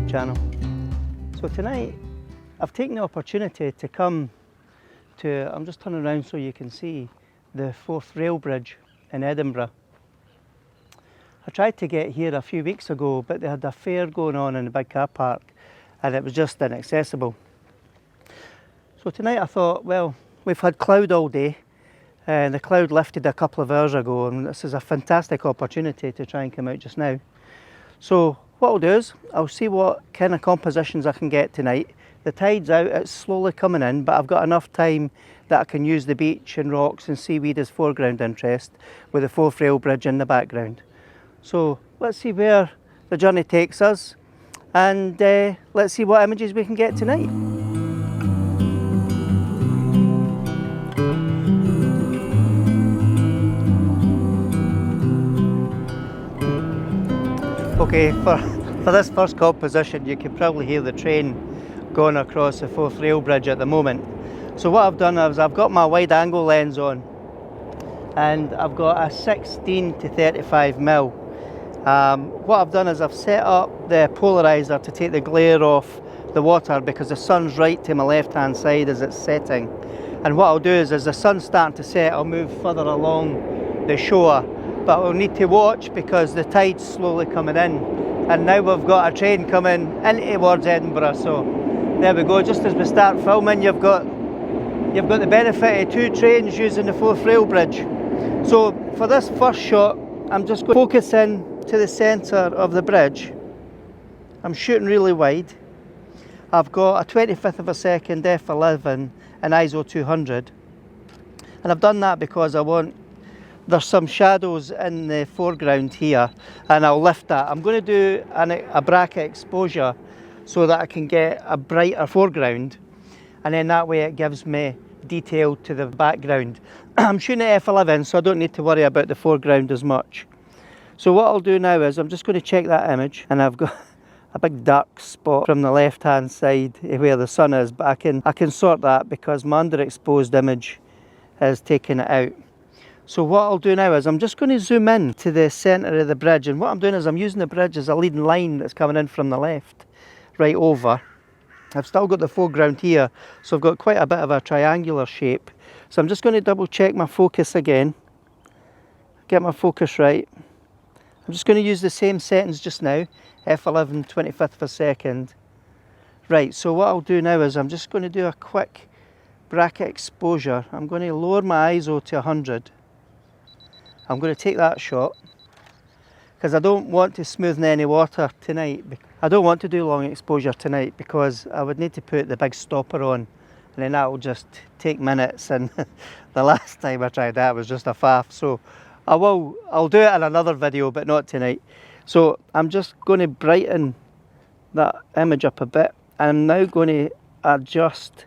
YouTube channel. So tonight I've taken the opportunity to come to, I'm just turning around so you can see, the 4th rail bridge in Edinburgh. I tried to get here a few weeks ago, but they had a fair going on in the big car park and it was just inaccessible. So tonight I thought, well, we've had cloud all day and the cloud lifted a couple of hours ago, and this is a fantastic opportunity to try and come out just now. So what I'll do is I'll see what kind of compositions I can get tonight. The tide's out, it's slowly coming in, but I've got enough time that I can use the beach and rocks and seaweed as foreground interest with the 4th rail bridge in the background. So let's see where the journey takes us, and let's see what images we can get tonight. Okay, for this first composition you can probably hear the train going across the 4th rail bridge at the moment. So what I've done is I've got my wide angle lens on and I've got a 16 to 35mm. What I've done is I've set up the polarizer to take the glare off the water because the sun's right to my left hand side as it's setting. And what I'll do is as the sun's starting to set, I'll move further along the shore. But we'll need to watch because the tide's slowly coming in, and now we've got a train coming in towards Edinburgh. So there we go, just as we start filming you've got the benefit of 2 trains using the 4th rail bridge. So for this first shot I'm just going to focus in to the centre of the bridge. I'm shooting really wide. I've got a 25th of a second f11 and ISO 200, and I've done that because there's some shadows in the foreground here and I'll lift that. I'm going to do a bracket exposure so that I can get a brighter foreground, and then that way it gives me detail to the background. I'm shooting at f11 so I don't need to worry about the foreground as much. So what I'll do now is I'm just going to check that image, and I've got a big dark spot from the left hand side where the sun is, but I can sort that because my underexposed image has taken it out. So what I'll do now is I'm just going to zoom in to the centre of the bridge, and what I'm doing is I'm using the bridge as a leading line that's coming in from the left right over. I've still got the foreground here, so I've got quite a bit of a triangular shape. So I'm just going to double check my focus again, get my focus right. I'm just going to use the same settings just now, f11 25th of a second. Right, so what I'll do now is I'm just going to do a quick bracket exposure. I'm going to lower my ISO to 100. I'm going to take that shot because I don't want to smoothen any water tonight. I don't want to do long exposure tonight because I would need to put the big stopper on, and then that will just take minutes, and the last time I tried that was just a faff. So I'll do it in another video, but not tonight. So I'm just going to brighten that image up a bit, and I'm now going to adjust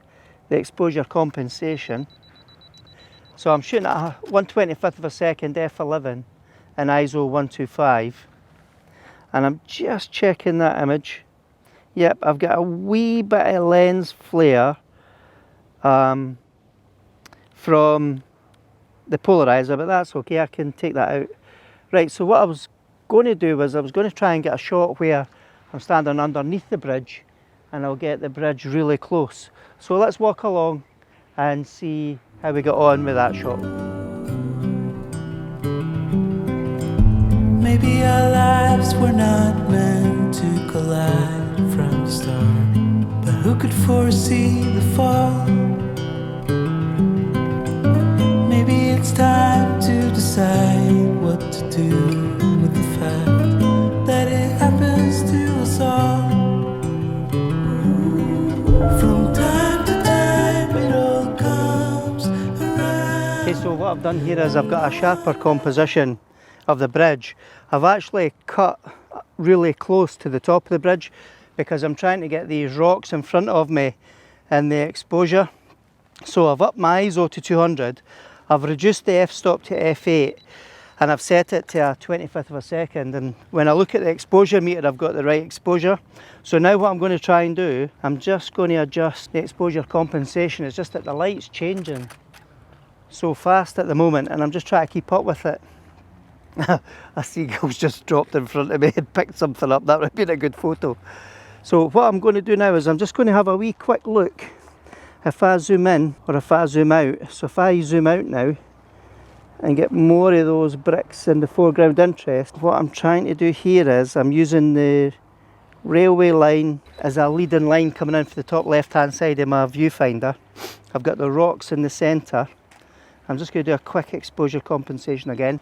the exposure compensation. So I'm shooting at a 1/25th of a second f11 and ISO 125, and I'm just checking that image. Yep, I've got a wee bit of lens flare from the polarizer, but that's okay, I can take that out. Right, so what I was going to do was I was going to try and get a shot where I'm standing underneath the bridge and I'll get the bridge really close. So let's walk along and see how we got on with that shot. Maybe our lives were not meant to collide from the start, but who could foresee the fall? Maybe it's time to decide what to do with the fact that it happens to us all. From time to time it all comes around. Okay, so what I've done here is I've got a sharper composition of the bridge. I've actually cut really close to the top of the bridge because I'm trying to get these rocks in front of me in the exposure. So I've upped my ISO to 200, I've reduced the f-stop to f8, and I've set it to a 25th of a second, and when I look at the exposure meter I've got the right exposure. So now what I'm going to try and do, I'm just going to adjust the exposure compensation. It's just that the light's changing so fast at the moment and I'm just trying to keep up with it. A seagull's just dropped in front of me and picked something up. That would have been a good photo. So what I'm going to do now is I'm just going to have a wee quick look if I zoom in or if I zoom out. So if I zoom out now and get more of those bricks in the foreground interest, what I'm trying to do here is I'm using the railway line as a leading line coming in for the top left hand side of my viewfinder. I've got the rocks in the centre. I'm just going to do a quick exposure compensation again.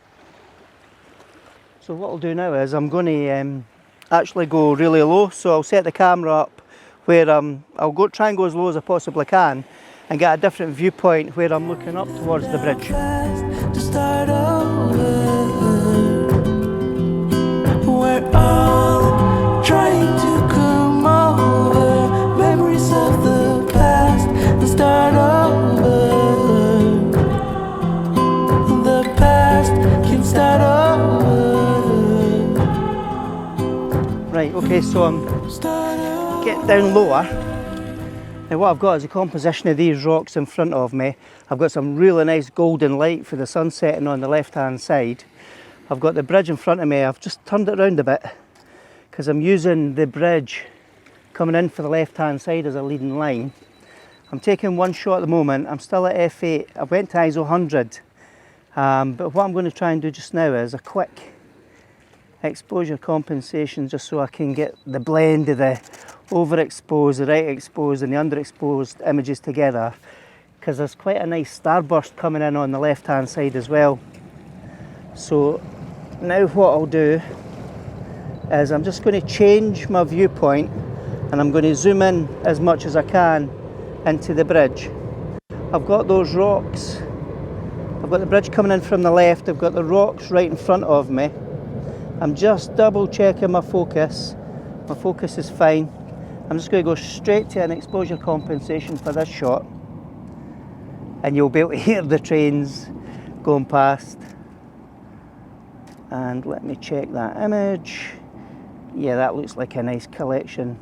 So what I'll do now is I'm going to actually go really low. So I'll set the camera up where I'll try and go as low as I possibly can and get a different viewpoint where I'm looking up towards the bridge. To start over, we're all trying to come over memories of the past and start over. The past can start over. Right, okay, so I'm getting down lower. Now what I've got is a composition of these rocks in front of me. I've got some really nice golden light for the sun setting on the left hand side. I've got the bridge in front of me. I've just turned it around a bit because I'm using the bridge coming in for the left hand side as a leading line. I'm taking one shot at the moment. I'm still at f8. I went to ISO 100. But what I'm going to try and do just now is a quick exposure compensation just so I can get the blend of the overexposed, the right exposed and the underexposed images together, because there's quite a nice starburst coming in on the left hand side as well. So now what I'll do is I'm just going to change my viewpoint and I'm going to zoom in as much as I can into the bridge. I've got those rocks, I've got the bridge coming in from the left, I've got the rocks right in front of me. I'm just double checking my focus. My focus is fine. I'm just going to go straight to an exposure compensation for this shot and you'll be able to hear the trains going past. And let me check that image. Yeah, that looks like a nice collection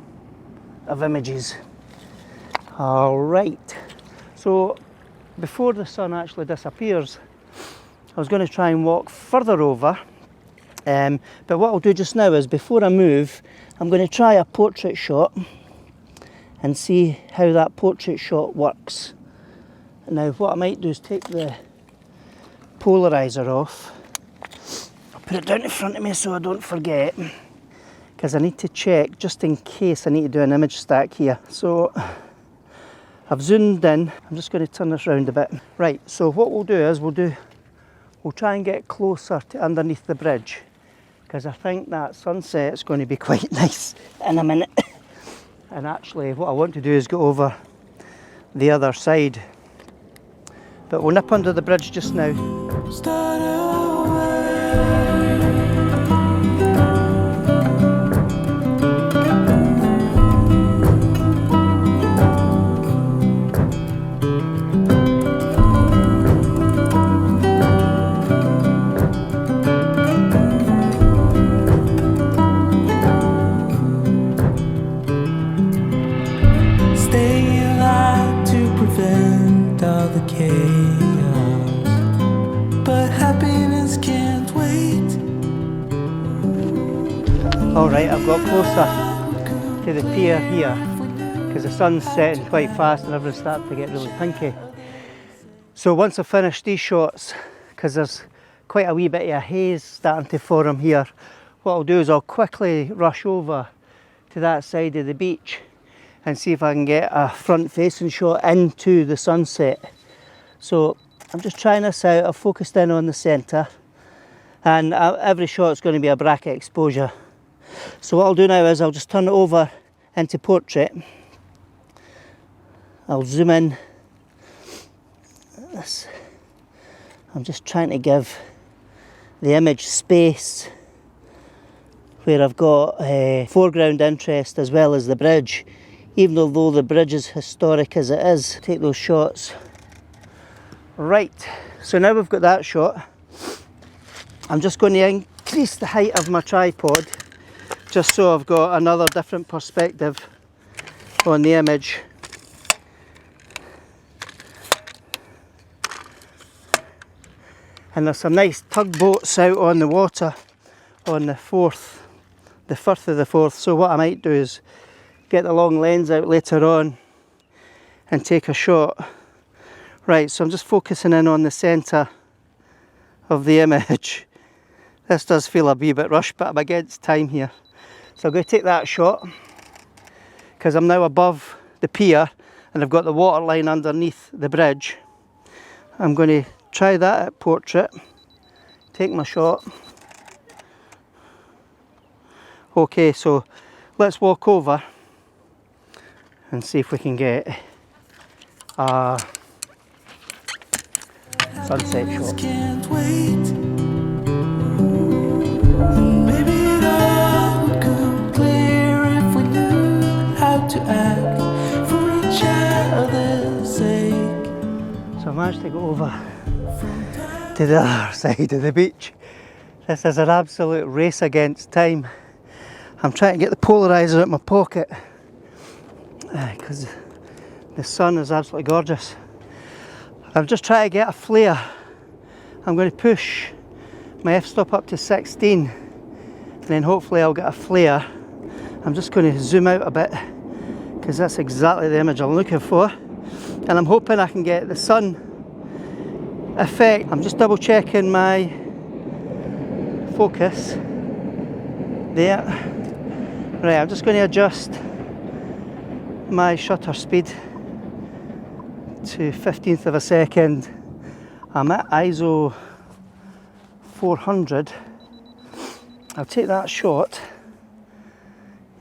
of images. Alright, so before the sun actually disappears, I was going to try and walk further over. But what I'll do just now is, before I move, I'm going to try a portrait shot and see how that portrait shot works. Now what I might do is take the polarizer off. I'll put it down in front of me so I don't forget, because I need to check just in case I need to do an image stack here. So I've zoomed in. I'm just going to turn this around a bit. Right, so what we'll do is we'll try and get closer to underneath the bridge, because I think that sunset is going to be quite nice in a minute. And actually what I want to do is go over the other side. But we'll nip under the bridge just now. Start over. Alright, I've got closer to the pier here because the sun's setting quite fast and everything's starting to get really pinky. So once I finish these shots, because there's quite a wee bit of a haze starting to form here, what I'll do is I'll quickly rush over to that side of the beach and see if I can get a front facing shot into the sunset. So I'm just trying this out. I've focused in on the centre and every shot's going to be a bracket exposure. So what I'll do now is I'll just turn it over into portrait. I'll zoom in. I'm just trying to give the image space where I've got foreground interest as well as the bridge, even though the bridge is historic as it is. Take those shots. Right, so now we've got that shot. I'm just going to increase the height of my tripod just so I've got another different perspective on the image. And there's some nice tugboats out on the water on the Firth of the Forth. So what I might do is get the long lens out later on and take a shot. Right, so I'm just focusing in on the centre of the image. This does feel a wee bit rushed, but I'm against time here. So I'm going to take that shot because I'm now above the pier and I've got the water line underneath the bridge. I'm going to try that at portrait, take my shot. Okay, so let's walk over and see if we can get a sunset shot. Can't wait. Maybe it all would come clear if we knew how to act for each other's sake. So I managed to go over to the other side of the beach. This is an absolute race against time. I'm trying to get the polarizer out of my pocket because the sun is absolutely gorgeous. I'm just trying to get a flare. I'm going to push my f-stop up to 16 and then hopefully I'll get a flare. I'm just going to zoom out a bit because that's exactly the image I'm looking for, and I'm hoping I can get the sun effect. I'm just double checking my focus there. Right, I'm just going to adjust my shutter speed to 15th of a second. I'm at ISO 400. I'll take that shot.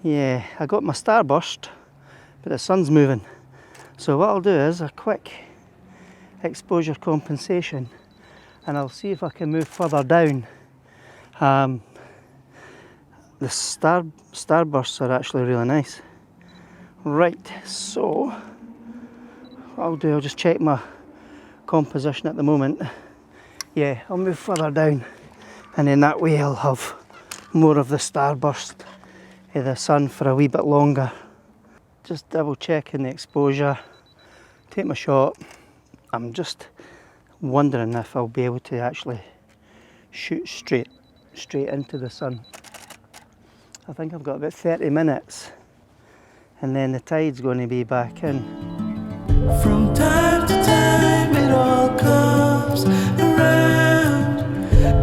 Yeah, I got my starburst, but the sun's moving. So what I'll do is a quick exposure compensation and I'll see if I can move further down. The starbursts are actually really nice. Right, so what I'll do, I'll just check my composition at the moment. Yeah, I'll move further down and then that way I'll have more of the starburst of the sun for a wee bit longer. Just double checking the exposure, take my shot. I'm just wondering if I'll be able to actually shoot straight into the sun. I think I've got about 30 minutes and then the tide's going to be back in. From time to time it all comes around,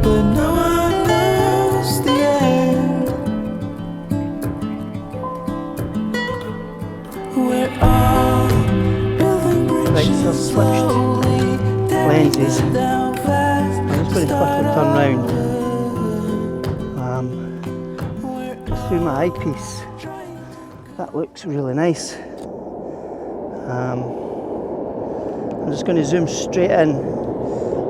but no one knows the end. We're all building bridges so I've switched slowly, lenses. down fast. I'm just going to quickly turn round. Through my eyepiece. That looks really nice. I'm just going to zoom straight in.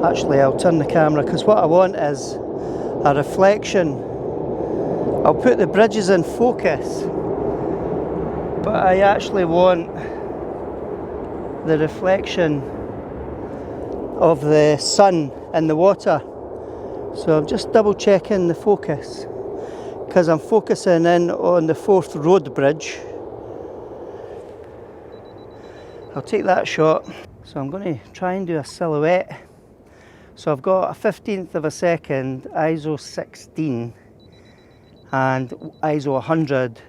Actually, I'll turn the camera because what I want is a reflection. I'll put the bridges in focus, but I actually want the reflection of the sun in the water. So I'm just double checking the focus because I'm focusing in on the Forth Road Bridge. I'll take that shot. So I'm going to try and do a silhouette. So I've got a 15th of a second, ISO 16 and ISO 100,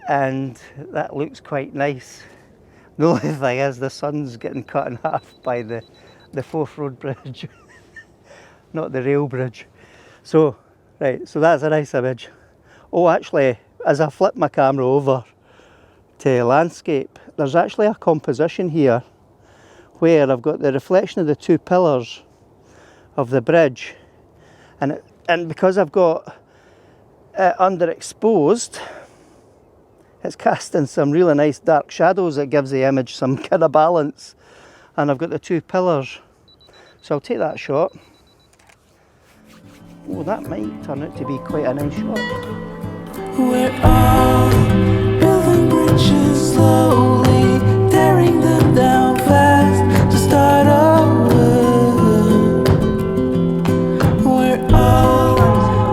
and that looks quite nice. The only thing is the sun's getting cut in half by the Forth Road Bridge, not the rail bridge. So, right, so that's a nice image. Oh, actually, as I flip my camera over to landscape, there's actually a composition here where I've got the reflection of the two pillars of the bridge, and because I've got it underexposed, it's casting some really nice dark shadows that gives the image some kind of balance, and I've got the two pillars. So I'll take that shot. Oh, that might turn out to be quite a nice shot. We're all building bridges slowly, tearing them down fast to start over. We're all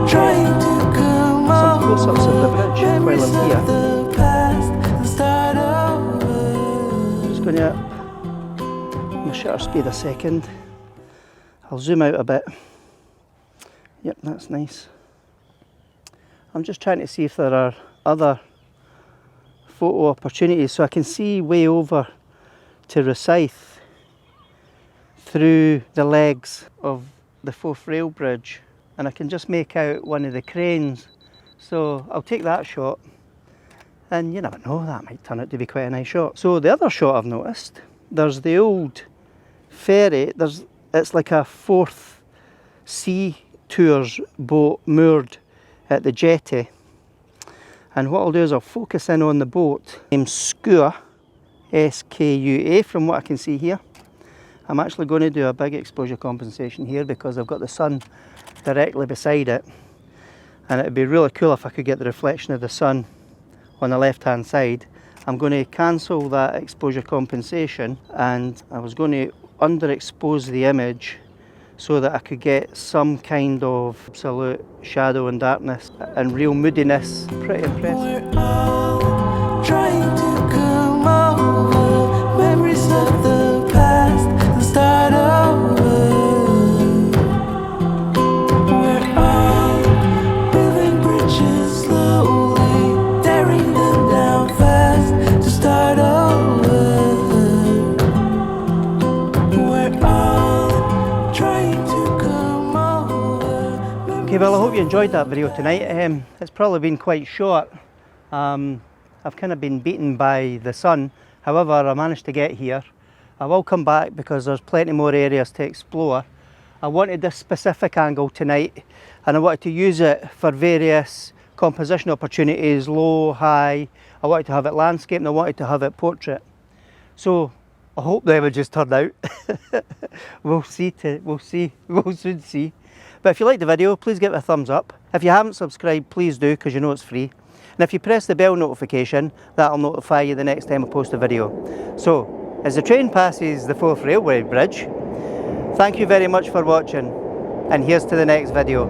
trying to come Some close-ups of the bridge while I'm here. the past and start over. Just going to up my shutter speed a second. I'll zoom out a bit. Yep, that's nice. I'm just trying to see if there are other photo opportunities, so I can see way over to Rosyth through the legs of the Fourth Rail Bridge, and I can just make out one of the cranes. So I'll take that shot, and you never know, that might turn out to be quite a nice shot. So the other shot I've noticed, there's the old ferry. It's like a Fourth Sea Tours boat moored at the jetty, and what I'll do is I'll focus in on the boat named Skua, S-K-U-A, from what I can see here. I'm actually going to do a big exposure compensation here because I've got the sun directly beside it, and it'd be really cool if I could get the reflection of the sun on the left hand side. I'm going to cancel that exposure compensation, and I was going to underexpose the image so that I could get some kind of absolute shadow and darkness and real moodiness. Pretty impressive. We're all trying to come over memories of the past and start over. We're all building bridges slowly, tearing them down fast to start over. We're all trying to come over. Okay, well, I hope you enjoyed that video tonight. It's probably been quite short. I've kind of been beaten by the sun. However, I managed to get here. I will come back because there's plenty more areas to explore. I wanted this specific angle tonight, and I wanted to use it for various composition opportunities, low, high. I wanted to have it landscape, and I wanted to have it portrait. So I hope the images turn out. We'll soon see. But if you liked the video, please give it a thumbs up. If you haven't subscribed, please do, because you know it's free. And if you press the bell notification, that'll notify you the next time I post a video. So, as the train passes the Fourth Railway Bridge, thank you very much for watching, and here's to the next video.